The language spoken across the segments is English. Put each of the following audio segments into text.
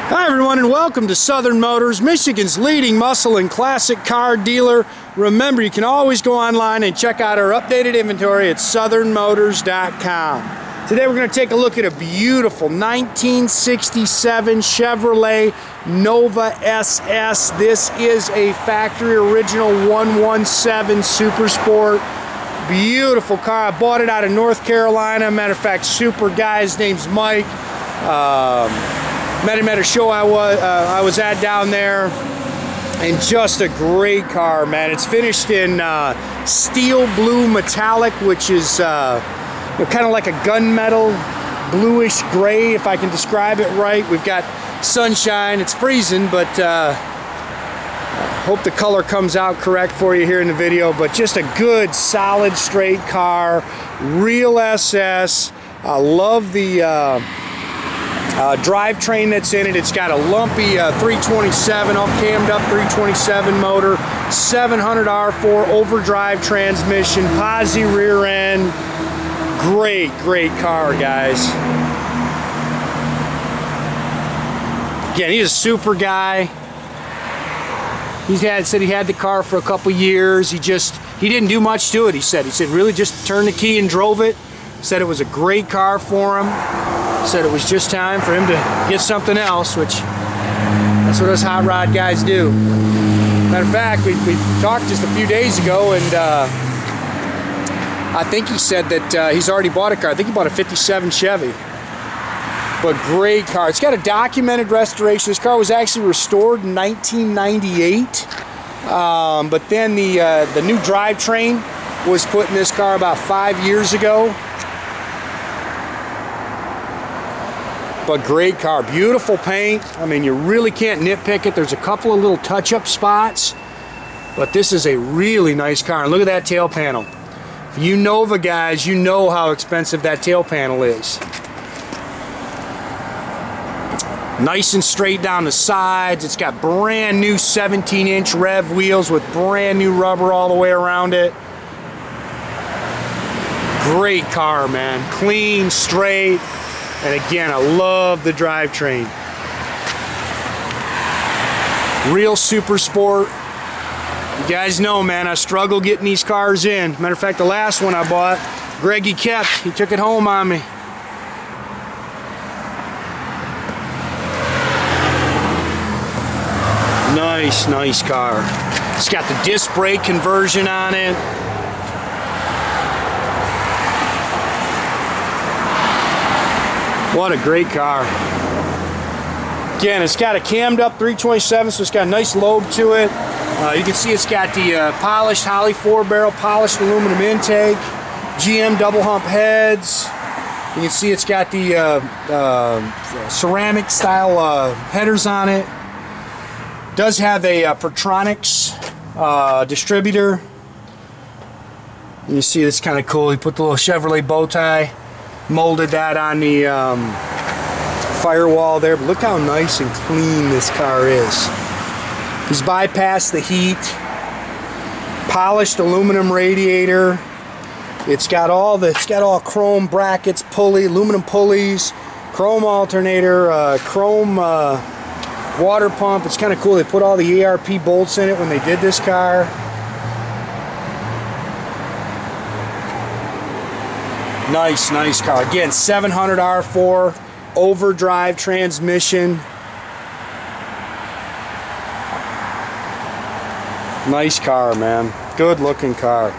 Hi everyone, and welcome to Southern Motors, Michigan's leading muscle and classic car dealer. Remember, you can always go online and check out our updated inventory at southernmotors.com. Today we're going to take a look at a beautiful 1967 Chevrolet Nova SS. This is a factory original 117 Super Sport. Beautiful car. I bought it out of North Carolina. Matter of fact, super guy, his name's Mike. Met him at a show I was at down there, and just a great car, man. It's finished in steel blue metallic, which is kind of like a gunmetal bluish gray, if I can describe it right. We've got sunshine. It's freezing, but hope the color comes out correct for you here in the video. But just a good, solid, straight car, real SS. I love the drivetrain that's in it. It's got a lumpy 327, all cammed up 327 motor, 700 R4 overdrive transmission, posi rear end. Great, great car, guys. Again, he's a super guy. Said he had the car for a couple years. He didn't do much to it. He said really just turned the key and drove it. Said it was a great car for him. Said it was just time for him to get something else, which that's what us hot rod guys do. Matter of fact, we talked just a few days ago, and I think he said that he's already bought a car. I think he bought a 57 Chevy. But great car. It's got a documented restoration. This car was actually restored in 1998. But then the new drivetrain was put in this car about 5 years ago. But great car, beautiful paint. I mean, you really can't nitpick it. There's a couple of little touch-up spots, but this is a really nice car. And look at that tail panel. You Nova guys, you know how expensive that tail panel is. Nice and straight down the sides. It's got brand new 17-inch rev wheels with brand new rubber all the way around it. Great car, man. Clean, straight. And again, I love the drivetrain. Real super sport. You guys know, man, I struggle getting these cars in. Matter of fact, the last one I bought, Greggy kept. He took it home on me. Nice, nice car. It's got the disc brake conversion on it. What a great car. Again, it's got a cammed up 327, so it's got a nice lobe to it. You can see it's got the polished Holley 4-barrel, polished aluminum intake, GM double hump heads. You can see it's got the ceramic style headers on it. Does have a Pertronix distributor. You see it's kind of cool. He put the little Chevrolet bow tie. Molded that on the firewall there, but look how nice and clean this car is. He's bypassed the heat, polished aluminum radiator. It's got all chrome brackets, aluminum pulleys, chrome alternator, chrome water pump. It's kind of cool. They put all the ARP bolts in it when they did this car. Nice, nice car. Again, 700 R4 overdrive transmission. Nice car, man. Good looking car.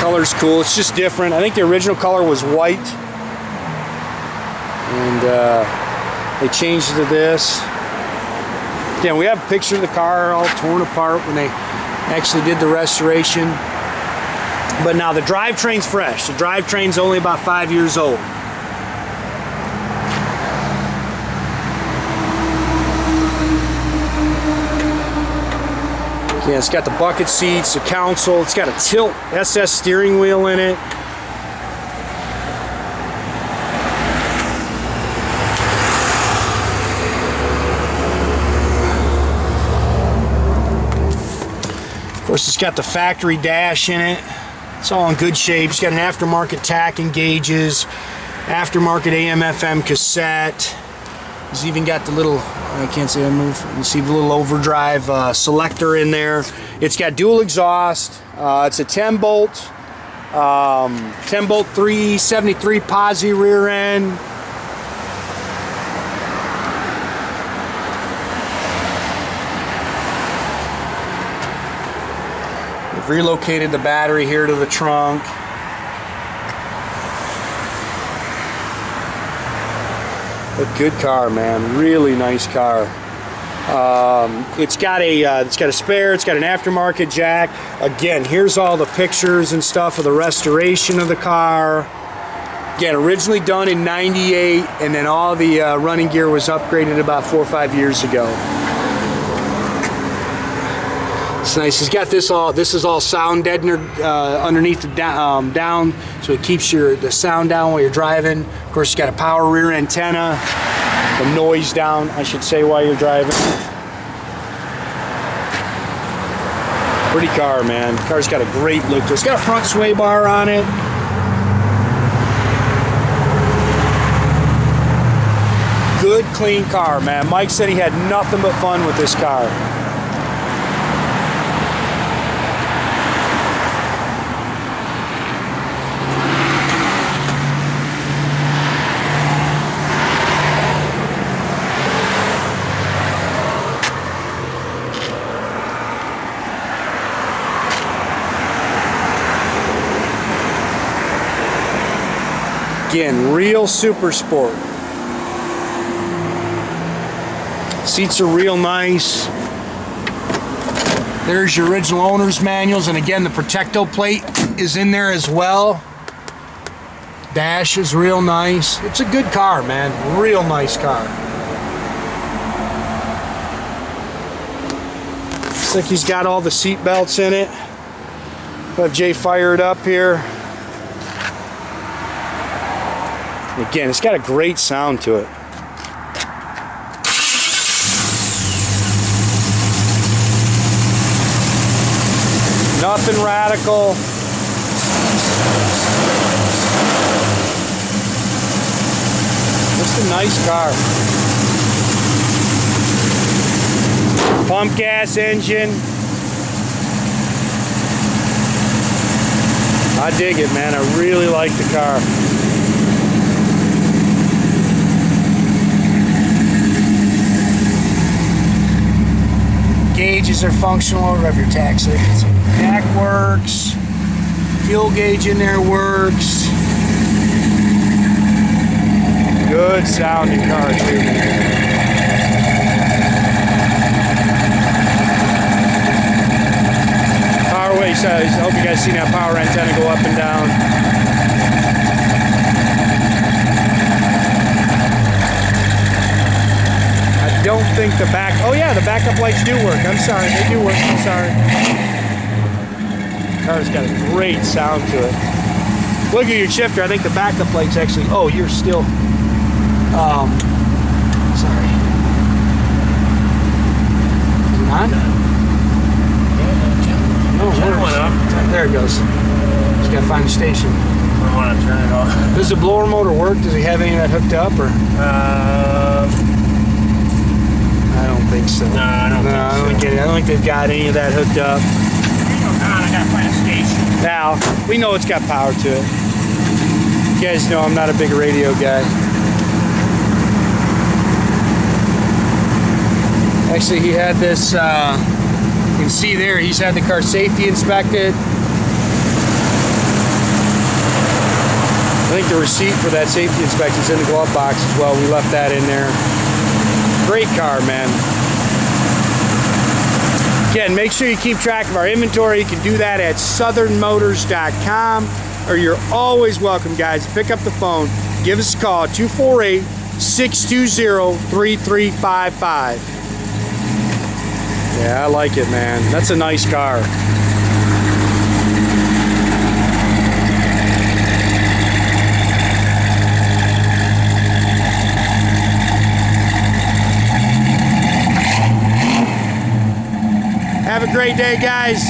Color's cool. It's just different. I think the original color was white, and they changed it to this. Again, we have a picture of the car all torn apart when they actually did the restoration. But now the drivetrain's fresh. The drivetrain's only about 5 years old. Yeah, it's got the bucket seats, the console, it's got a tilt SS steering wheel in it. course, it's got the factory dash in it. It's all in good shape. It's got an aftermarket tach and gauges, aftermarket AM/FM cassette. It's even got the little, I can't say I move. You see the little overdrive selector in there. It's got dual exhaust. It's a 10 bolt 373 posi rear end. We've relocated the battery here to the trunk. A good car, man. Really nice car. It's got a spare. It's got an aftermarket jack. Again, here's all the pictures and stuff of the restoration of the car. Again, originally done in '98, and then all the running gear was upgraded about 4 or 5 years ago. It's nice. It's got this all. This is all sound deadener underneath the down, so it keeps the sound down while you're driving. Of course, it's got a power rear antenna, the noise down, I should say, while you're driving. Pretty car, man. The car's got a great look to it. It's got a front sway bar on it. Good, clean car, man. Mike said he had nothing but fun with this car. Again, real super sport. Seats are real nice. There's your original owner's manuals, and again, the Protecto plate is in there as well. Dash is real nice. It's a good car, man. Real nice car. Looks like he's got all the seat belts in it. We'll have Jay fire it up here. Again, it's got a great sound to it. Nothing radical. Just a nice car. Pump gas engine. I dig it, man. I really like the car. Gauges are functional. Rev your tach so jack works. Fuel gauge in there works. Good sounding car too. Power waves. I hope you guys seen that power antenna go up and down. Don't think the back, oh yeah, the backup lights do work. I'm sorry, they do work, I'm sorry. The car's got a great sound to it. Look at your shifter, I think the backup lights actually, oh, you're still, sorry. Is it on? No, it works. There it goes. Just gotta find the station. I want to turn it off. Does the blower motor work? Does he have any of that hooked up, or? I don't think so. No, I don't think so. I don't think they've got any of that hooked up. I gotta find a station. Now, we know it's got power to it. You guys know I'm not a big radio guy. Actually, he had this, you can see there, he's had the car safety inspected. I think the receipt for that safety inspection is in the glove box as well. We left that in there. Great car, man. Again, make sure you keep track of our inventory. You can do that at southernmotors.com, or you're always welcome, guys. Pick up the phone. Give us a call, 248-620-3355. Yeah, I like it, man. That's a nice car. Have a great day, guys.